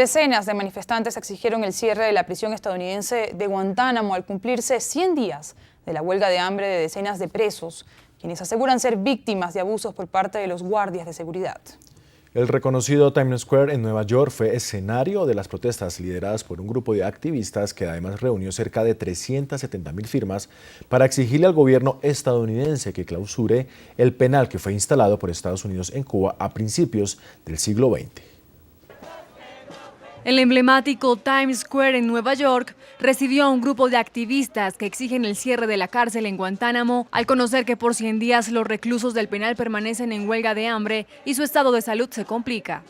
Decenas de manifestantes exigieron el cierre de la prisión estadounidense de Guantánamo al cumplirse 100 días de la huelga de hambre de decenas de presos, quienes aseguran ser víctimas de abusos por parte de los guardias de seguridad. El reconocido Times Square en Nueva York fue escenario de las protestas lideradas por un grupo de activistas que además reunió cerca de 370.000 firmas para exigirle al gobierno estadounidense que clausure el penal que fue instalado por Estados Unidos en Cuba a principios del siglo XX. El emblemático Times Square en Nueva York recibió a un grupo de activistas que exigen el cierre de la cárcel en Guantánamo al conocer que por 100 días los reclusos del penal permanecen en huelga de hambre y su estado de salud se complica.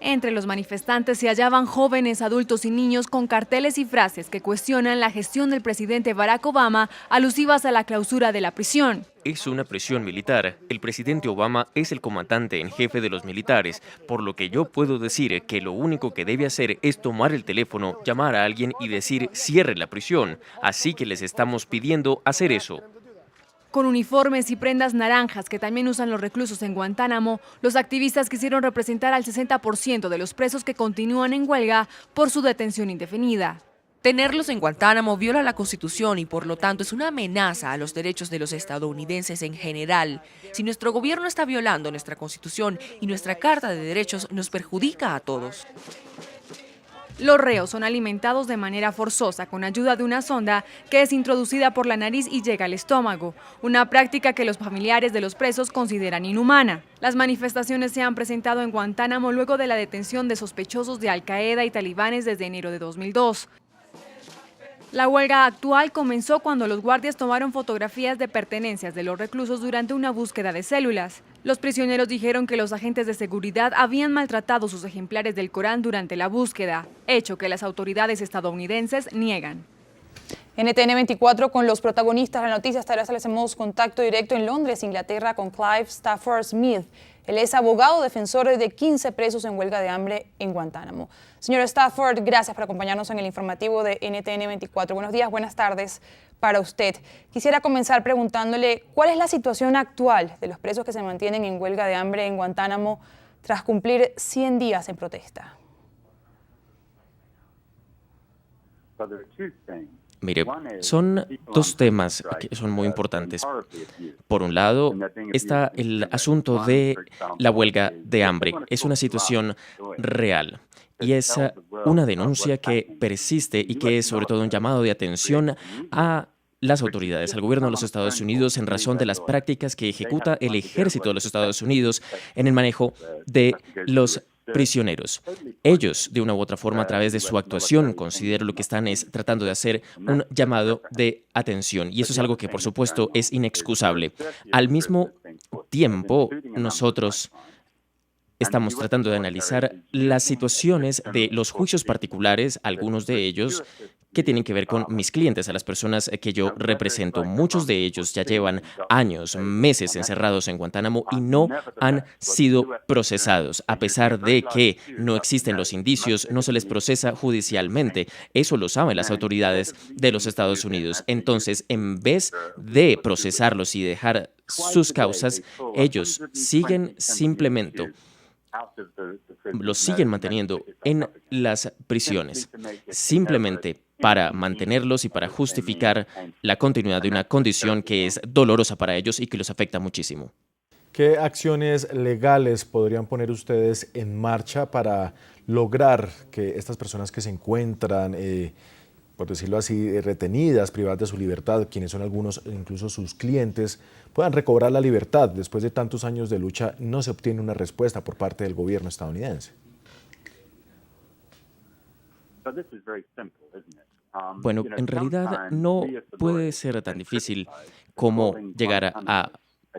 Entre los manifestantes se hallaban jóvenes, adultos y niños con carteles y frases que cuestionan la gestión del presidente Barack Obama alusivas a la clausura de la prisión. Es una prisión militar. El presidente Obama es el comandante en jefe de los militares, por lo que yo puedo decir que lo único que debe hacer es tomar el teléfono, llamar a alguien y decir cierre la prisión. Así que les estamos pidiendo hacer eso. Con uniformes y prendas naranjas que también usan los reclusos en Guantánamo, los activistas quisieron representar al 60% de los presos que continúan en huelga por su detención indefinida. Tenerlos en Guantánamo viola la Constitución y por lo tanto es una amenaza a los derechos de los estadounidenses en general. Si nuestro gobierno está violando nuestra Constitución y nuestra Carta de Derechos, nos perjudica a todos. Los reos son alimentados de manera forzosa con ayuda de una sonda que es introducida por la nariz y llega al estómago, una práctica que los familiares de los presos consideran inhumana. Las manifestaciones se han presentado en Guantánamo luego de la detención de sospechosos de Al-Qaeda y talibanes desde enero de 2002. La huelga actual comenzó cuando los guardias tomaron fotografías de pertenencias de los reclusos durante una búsqueda de células. Los prisioneros dijeron que los agentes de seguridad habían maltratado sus ejemplares del Corán durante la búsqueda, hecho que las autoridades estadounidenses niegan. NTN 24 con los protagonistas de la noticia. Esta vez establecemos contacto directo en Londres, Inglaterra, con Clive Stafford Smith. Él es abogado defensor de 15 presos en huelga de hambre en Guantánamo. Señor Stafford, gracias por acompañarnos en el informativo de NTN 24. Buenos días, buenas tardes para usted. Quisiera comenzar preguntándole cuál es la situación actual de los presos que se mantienen en huelga de hambre en Guantánamo tras cumplir 100 días en protesta. Mire, son dos temas que son muy importantes. Por un lado, está el asunto de la huelga de hambre. Es una situación real y es una denuncia que persiste y que es sobre todo un llamado de atención a las autoridades, al gobierno de los Estados Unidos en razón de las prácticas que ejecuta el ejército de los Estados Unidos en el manejo de los prisioneros. Ellos, de una u otra forma, a través de su actuación, considero lo que están es tratando de hacer un llamado de atención. Y eso es algo que, por supuesto, es inexcusable. Al mismo tiempo, nosotros estamos tratando de analizar las situaciones de los juicios particulares, algunos de ellos que tienen que ver con mis clientes, a las personas que yo represento. Muchos de ellos ya llevan años, meses encerrados en Guantánamo y no han sido procesados. A pesar de que no existen los indicios, no se les procesa judicialmente. Eso lo saben las autoridades de los Estados Unidos. Entonces, en vez de procesarlos y dejar sus causas, ellos siguen simplemente los siguen manteniendo en las prisiones, simplemente para mantenerlos y para justificar la continuidad de una condición que es dolorosa para ellos y que los afecta muchísimo. ¿Qué acciones legales podrían poner ustedes en marcha para lograr que estas personas que se encuentran, por decirlo así, retenidas, privadas de su libertad, quienes son algunos, incluso sus clientes, puedan recobrar la libertad? Después de tantos años de lucha, no se obtiene una respuesta por parte del gobierno estadounidense. Bueno, en realidad no puede ser tan difícil como llegar a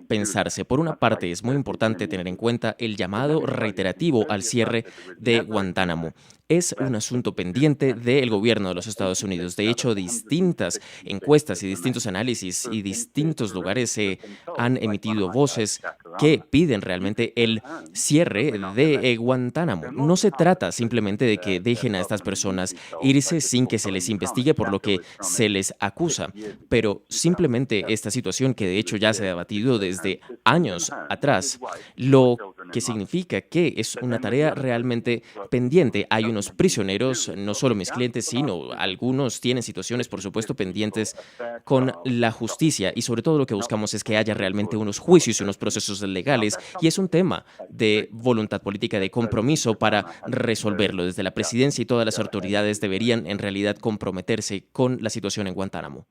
pensarse. Por una parte, es muy importante tener en cuenta el llamado reiterativo al cierre de Guantánamo. Es un asunto pendiente del gobierno de los Estados Unidos. De hecho, distintas encuestas y distintos análisis y distintos lugares se han emitido voces que piden realmente el cierre de Guantánamo. No se trata simplemente de que dejen a estas personas irse sin que se les investigue por lo que se les acusa, pero simplemente esta situación, que de hecho ya se ha debatido desde años atrás, lo que significa que es una tarea realmente pendiente. Hay unos prisioneros, no solo mis clientes, sino algunos tienen situaciones, por supuesto, pendientes con la justicia, y sobre todo lo que buscamos es que haya realmente unos juicios y unos procesos legales, y es un tema de voluntad política, de compromiso para resolverlo. Desde la presidencia y todas las autoridades deberían en realidad comprometerse con la situación en Guantánamo.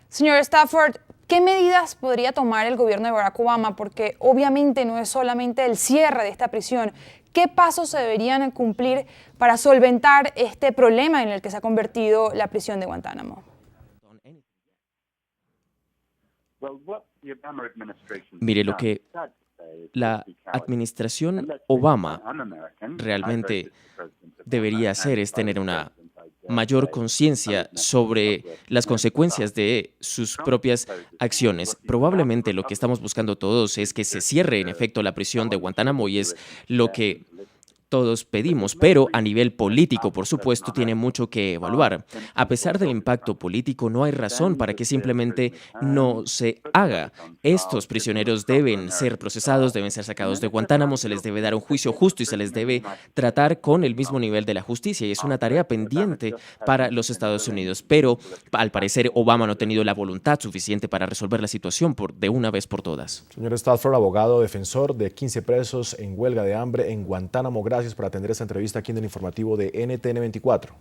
Señor Stafford, ¿qué medidas podría tomar el gobierno de Barack Obama? Porque obviamente no es solamente el cierre de esta prisión. ¿Qué pasos se deberían cumplir para solventar este problema en el que se ha convertido la prisión de Guantánamo? Mire, lo que la administración Obama realmente debería hacer es tener una mayor conciencia sobre las consecuencias de sus propias acciones. Probablemente lo que estamos buscando todos es que se cierre en efecto la prisión de Guantánamo, y es lo que todos pedimos, pero a nivel político, por supuesto, tiene mucho que evaluar. A pesar del impacto político, no hay razón para que simplemente no se haga. Estos prisioneros deben ser procesados, deben ser sacados de Guantánamo, se les debe dar un juicio justo y se les debe tratar con el mismo nivel de la justicia, y es una tarea pendiente para los Estados Unidos. Pero, al parecer, Obama no ha tenido la voluntad suficiente para resolver la situación de una vez por todas. Señor Stafford, abogado defensor de 15 presos en huelga de hambre en Guantánamo, gracias por atender esta entrevista aquí en el informativo de NTN 24.